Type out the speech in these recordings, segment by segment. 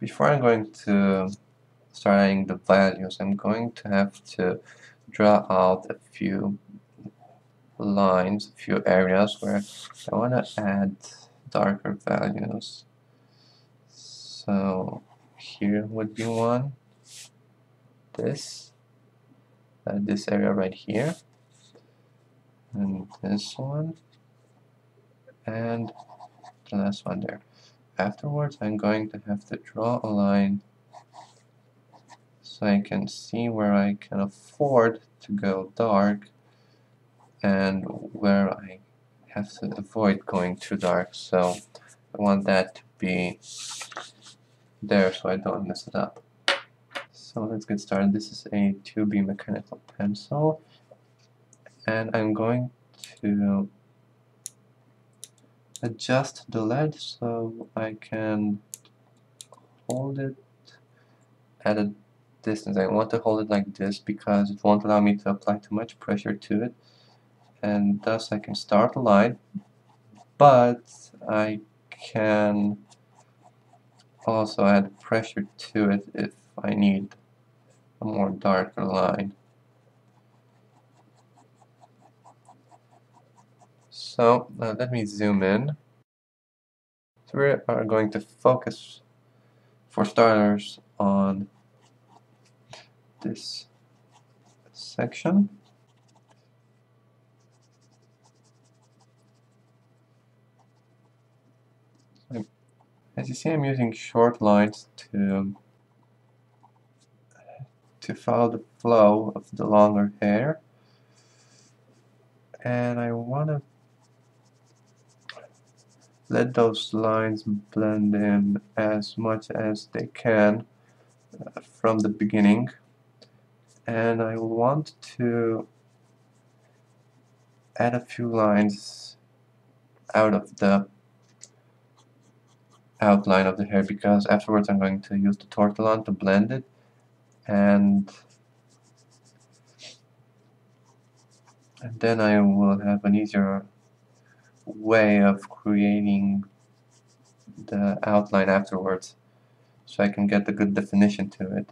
Before I'm going to start adding the values, I'm going to have to draw out a few lines, a few areas where I want to add darker values. So here would be one, this area right here, and this one, and the last one there. Afterwards, I'm going to have to draw a line so I can see where I can afford to go dark and where I have to avoid going too dark. So I want that to be there so I don't mess it up. So let's get started. This is a 2B mechanical pencil, and I'm going to adjust the lead so I can hold it at a distance. I want to hold it like this because it won't allow me to apply too much pressure to it, and thus I can start a line, but I can also add pressure to it if I need a more darker line. So let me zoom in. So we are going to focus, for starters, on this section. As you see, I'm using short lines to follow the flow of the longer hair, and I want to let those lines blend in as much as they can from the beginning, and I want to add a few lines out of the outline of the hair, because afterwards I'm going to use the tortillon to blend it, and then I will have an easier way of creating the outline afterwards, so I can get a good definition to it.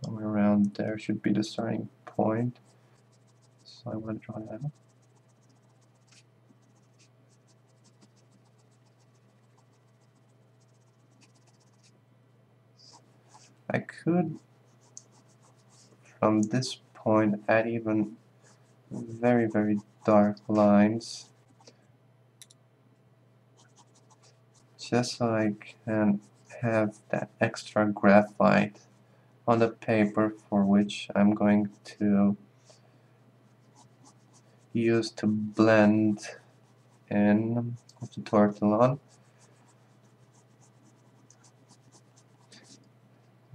Somewhere around there should be the starting point, so I want to draw that. I could, from this point, add even very, very dark lines, just so I can have that extra graphite on the paper, for which I'm going to use to blend in with the tortillon.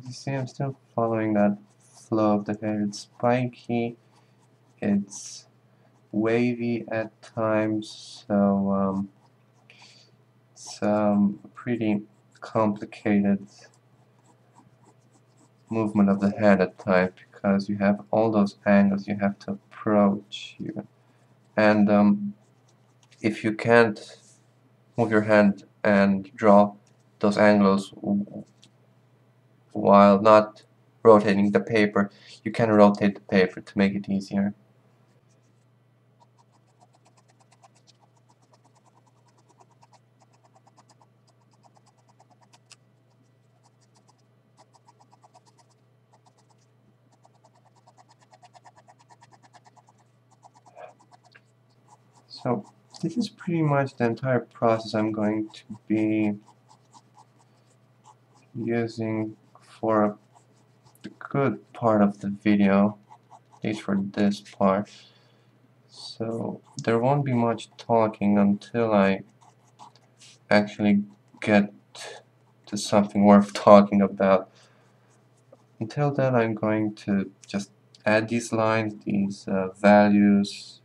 You see, I'm still following that flow of the hair. It's spiky, it's wavy at times, so it's pretty complicated movement of the head at times, because you have all those angles you have to approach here, and if you can't move your hand and draw those angles while not rotating the paper, you can rotate the paper to make it easier. So this is pretty much the entire process I'm going to be using for the good part of the video, at least for this part. So there won't be much talking until I actually get to something worth talking about. Until then, I'm going to just add these lines, these values,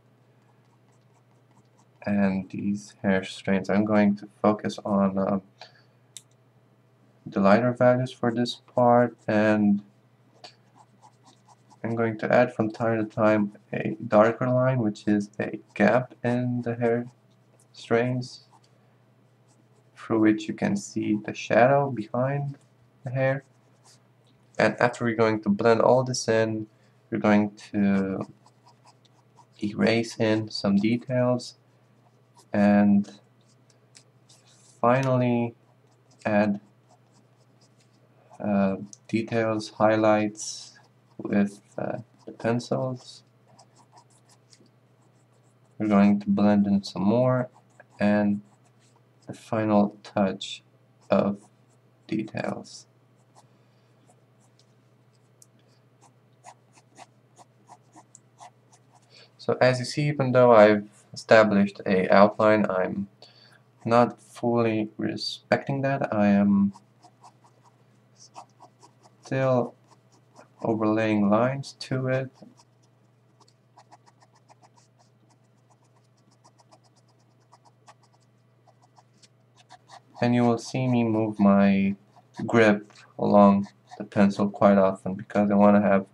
and these hair strains. I'm going to focus on the lighter values for this part, and I'm going to add from time to time a darker line, which is a gap in the hair strands, through which you can see the shadow behind the hair. And after we're going to blend all this in, we're going to erase in some details and finally add details, highlights with the pencils. We're going to blend in some more and the final touch of details. So as you see, even though I've established a outline, I'm not fully respecting that. I am still overlaying lines to it. And you will see me move my grip along the pencil quite often because I want to have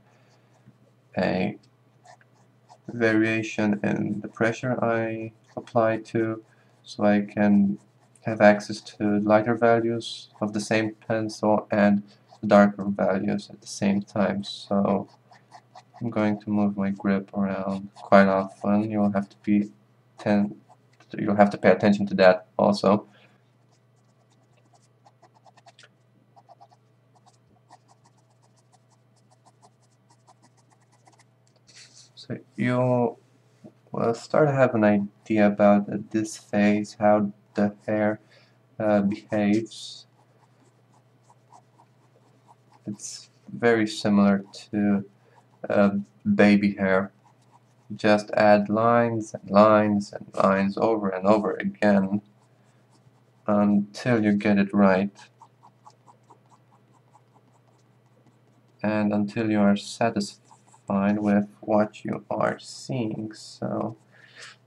a variation in the pressure I apply to, so I can have access to lighter values of the same pencil and darker values at the same time. So I'm going to move my grip around quite often. You'll have to pay attention to that also. So you'll start to have an idea about at this phase how the hair behaves. It's very similar to baby hair. Just add lines and lines and lines over and over again until you get it right and until you are satisfied with what you are seeing. So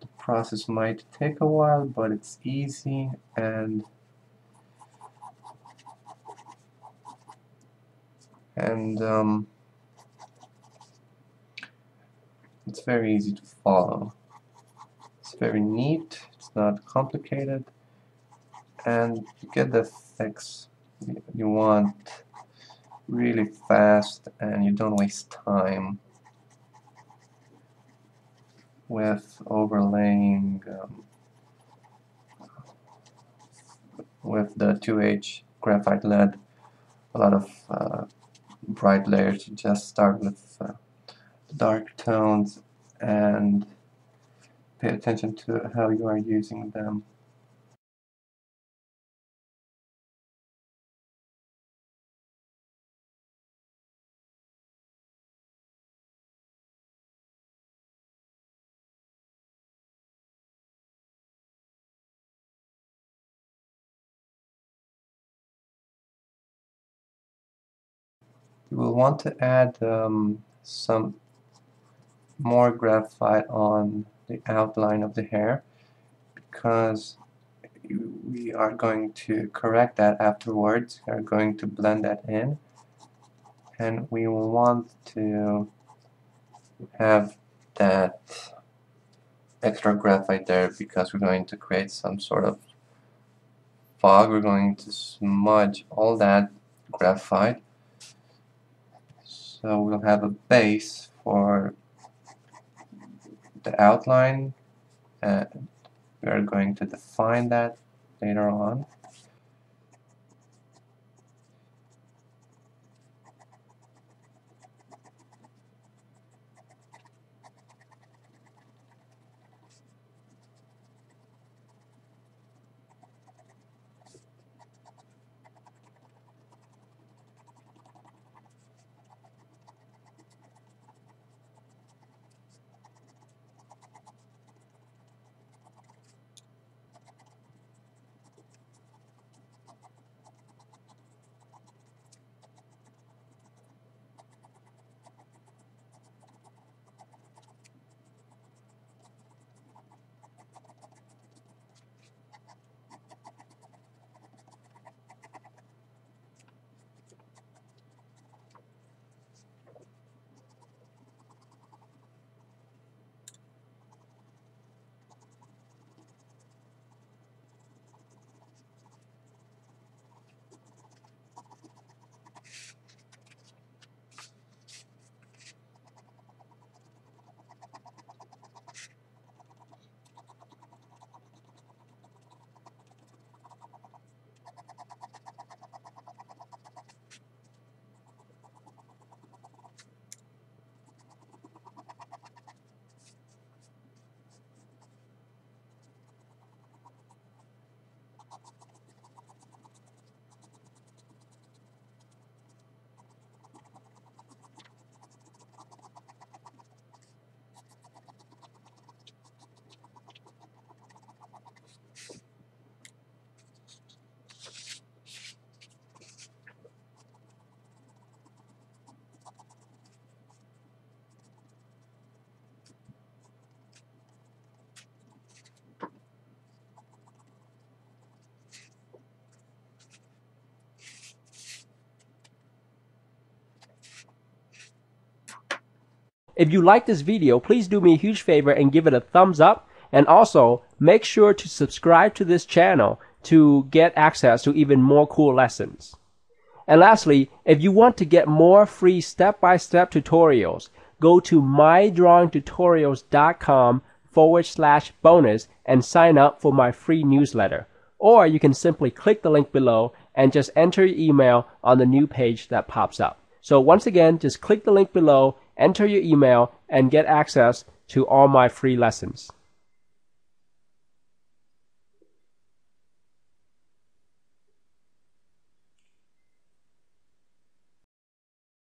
the process might take a while, but it's easy and it's very easy to follow. It's very neat, it's not complicated, and you get the effects you want really fast and you don't waste time with overlaying with the 2H graphite lead a lot of bright layers. You just start with dark tones and pay attention to how you are using them. You will want to add some more graphite on the outline of the hair because we are going to correct that afterwards. We are going to blend that in, and we will want to have that extra graphite there because we're going to create some sort of fog. We're going to smudge all that graphite, so we'll have a base for the outline, and we are going to define that later on. if you like this video, please do me a huge favor and give it a thumbs up. And also, make sure to subscribe to this channel to get access to even more cool lessons. And lastly, if you want to get more free step-by-step tutorials, go to mydrawingtutorials.com/bonus and sign up for my free newsletter. Or you can simply click the link below and just enter your email on the new page that pops up. So once again, just click the link below, enter your email, and get access to all my free lessons.